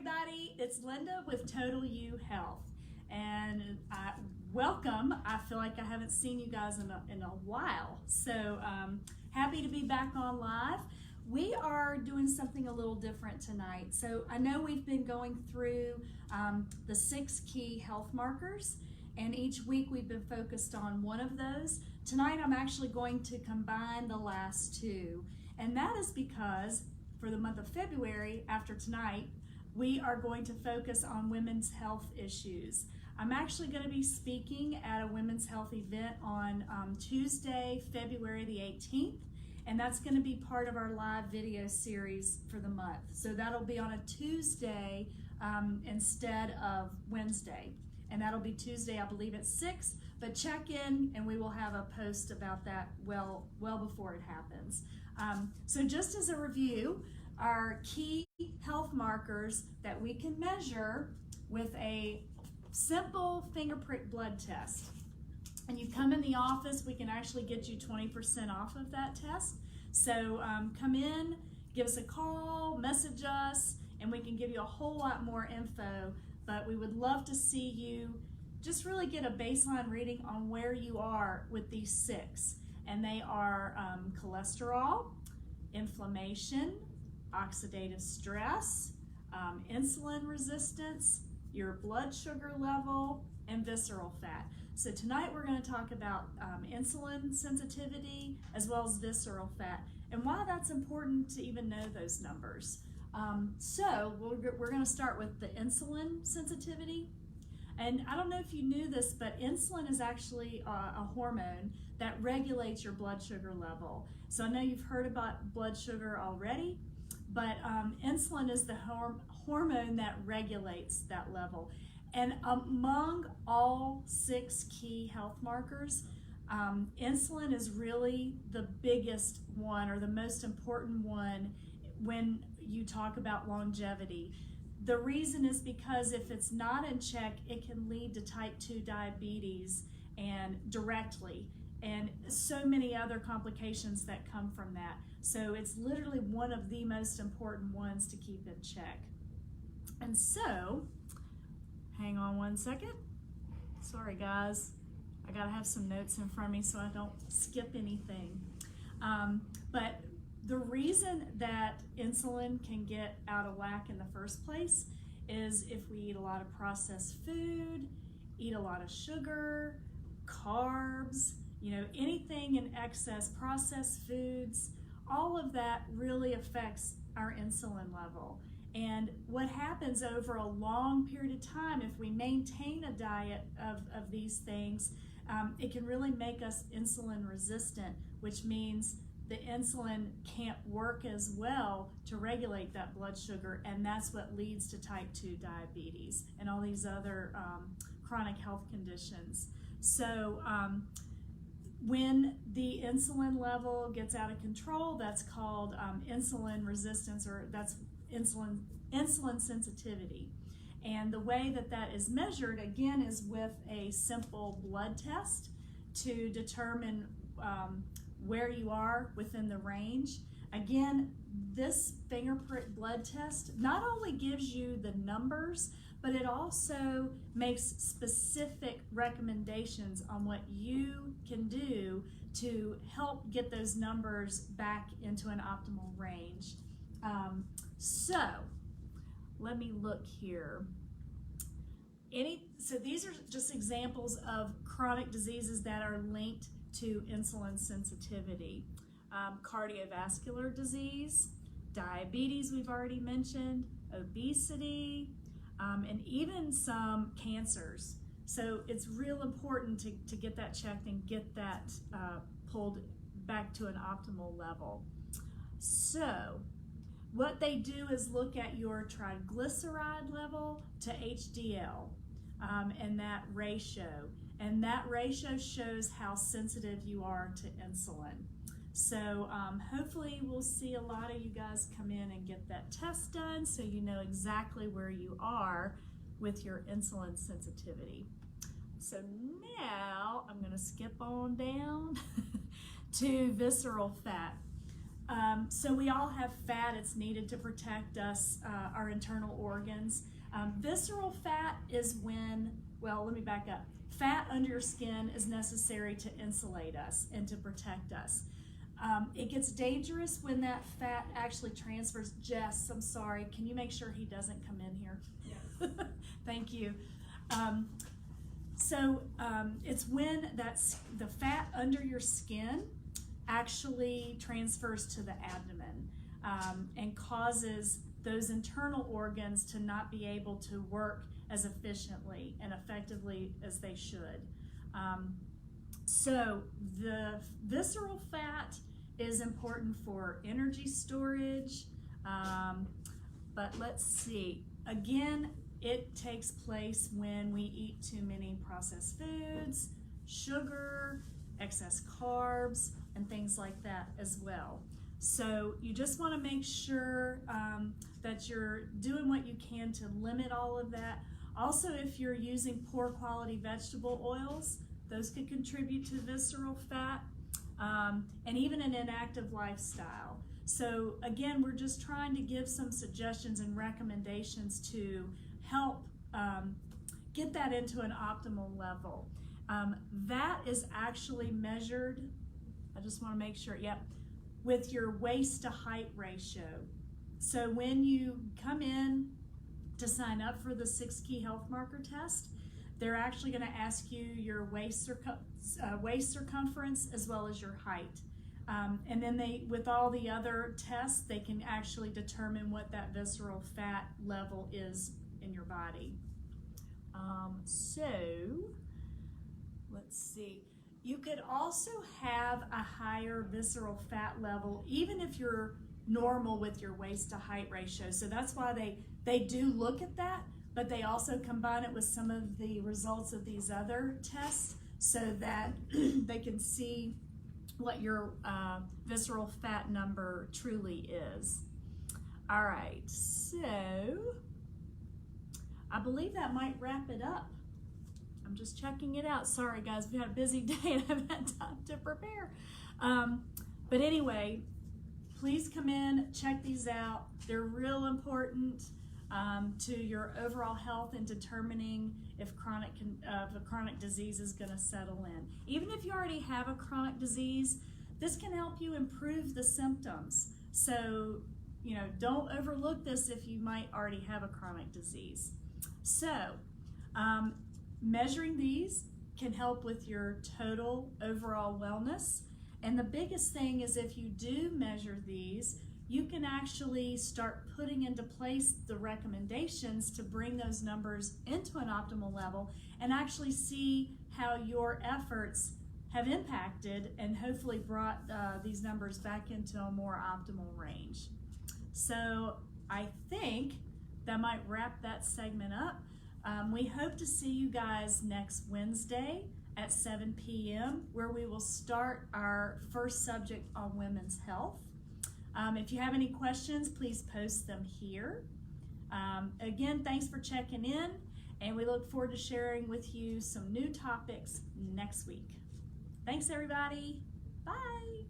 everybody, it's Linda with Total You Health, and welcome. I feel like I haven't seen you guys in a while, so happy to be back on live. We are doing something a little different tonight. So I know we've been going through the 6 key health markers, and each week we've been focused on one of those. Tonight I'm actually going to combine the last 2, and that is because for the month of February, after tonight, we are going to focus on women's health issues. I'm actually going to be speaking at a women's health event on Tuesday, February the 18th, and that's going to be part of our live video series for the month. So that'll be on a Tuesday instead of Wednesday, and that'll be Tuesday, I believe, at 6, but check in and we will have a post about that well before it happens. So just as a review, our key health markers that we can measure with a simple finger prick blood test. And you come in the office, we can actually get you 20% off of that test. So come in, give us a call, message us, and we can give you a whole lot more info. But we would love to see you just really get a baseline reading on where you are with these 6. And they are cholesterol, inflammation, oxidative stress, insulin resistance, your blood sugar level, and visceral fat. So tonight we're going to talk about insulin sensitivity as well as visceral fat and why that's important to even know those numbers. So we're going to start with the insulin sensitivity. And I don't know if you knew this, but insulin is actually a hormone that regulates your blood sugar level. So I know you've heard about blood sugar already, but insulin is the hormone that regulates that level. And among all 6 key health markers, insulin is really the biggest one or the most important one when you talk about longevity. The reason is because if it's not in check, it can lead to type 2 diabetes and directly, and so many other complications that come from that. So it's literally one of the most important ones to keep in check. And so, hang on one second. Sorry guys, I gotta have some notes in front of me so I don't skip anything. But the reason that insulin can get out of whack in the first place is if we eat a lot of processed food, eat a lot of sugar, carbs, anything in excess, processed foods, all of that really affects our insulin level. And what happens over a long period of time, if we maintain a diet of these things, it can really make us insulin resistant, which means the insulin can't work as well to regulate that blood sugar, and that's what leads to type 2 diabetes and all these other chronic health conditions. So when the insulin level gets out of control, that's called insulin resistance, or that's insulin sensitivity. And the way that is measured, again, is with a simple blood test to determine where you are within the range. Again, this finger prick blood test not only gives you the numbers, but it also makes specific recommendations on what you can do to help get those numbers back into an optimal range. So let me look here. So these are just examples of chronic diseases that are linked to insulin sensitivity. Cardiovascular disease, diabetes we've already mentioned, obesity, and even some cancers. So it's real important to get that checked and get that pulled back to an optimal level. So what they do is look at your triglyceride level to HDL and that ratio. And that ratio shows how sensitive you are to insulin. So hopefully we'll see a lot of you guys come in and get that test done so you know exactly where you are with your insulin sensitivity. So now I'm going to skip on down to visceral fat. So we all have fat. It's needed to protect us, our internal organs. Visceral fat is when, well, let me back up. Fat under your skin is necessary to insulate us and to protect us. It gets dangerous when that fat actually transfers. Jess, I'm sorry, can you make sure he doesn't come in here? Yes. Thank you. It's when the fat under your skin actually transfers to the abdomen and causes those internal organs to not be able to work as efficiently and effectively as they should. So the visceral fat is important for energy storage, but let's see. Again, it takes place when we eat too many processed foods, sugar, excess carbs, and things like that as well. So you just want to make sure that you're doing what you can to limit all of that. Also, if you're using poor quality vegetable oils, those could contribute to visceral fat, and even an inactive lifestyle. So again, we're just trying to give some suggestions and recommendations to help get that into an optimal level. That is actually measured, I just want to make sure, yep, with your waist to height ratio. So when you come in to sign up for the 6 Key Health Marker test, they're actually going to ask you your waist circumference as well as your height. And then with all the other tests, they can actually determine what that visceral fat level is in your body. So let's see. You could also have a higher visceral fat level even if you're normal with your waist to height ratio. So that's why they do look at that, but they also combine it with some of the results of these other tests so that they can see what your visceral fat number truly is. All right, so I believe that might wrap it up. I'm just checking it out. Sorry guys, we had a busy day and I haven't had time to prepare. But anyway, please come in, check these out. They're real important to your overall health and determining if a chronic disease is going to settle in. Even if you already have a chronic disease, this can help you improve the symptoms. So, don't overlook this if you might already have a chronic disease. So, measuring these can help with your total overall wellness. And the biggest thing is if you do measure these, you can actually start putting into place the recommendations to bring those numbers into an optimal level and actually see how your efforts have impacted and hopefully brought these numbers back into a more optimal range. So I think that might wrap that segment up. We hope to see you guys next Wednesday at 7 p.m. where we will start our first subject on women's health. If you have any questions, please post them here. Again, thanks for checking in, and we look forward to sharing with you some new topics next week. Thanks, everybody. Bye.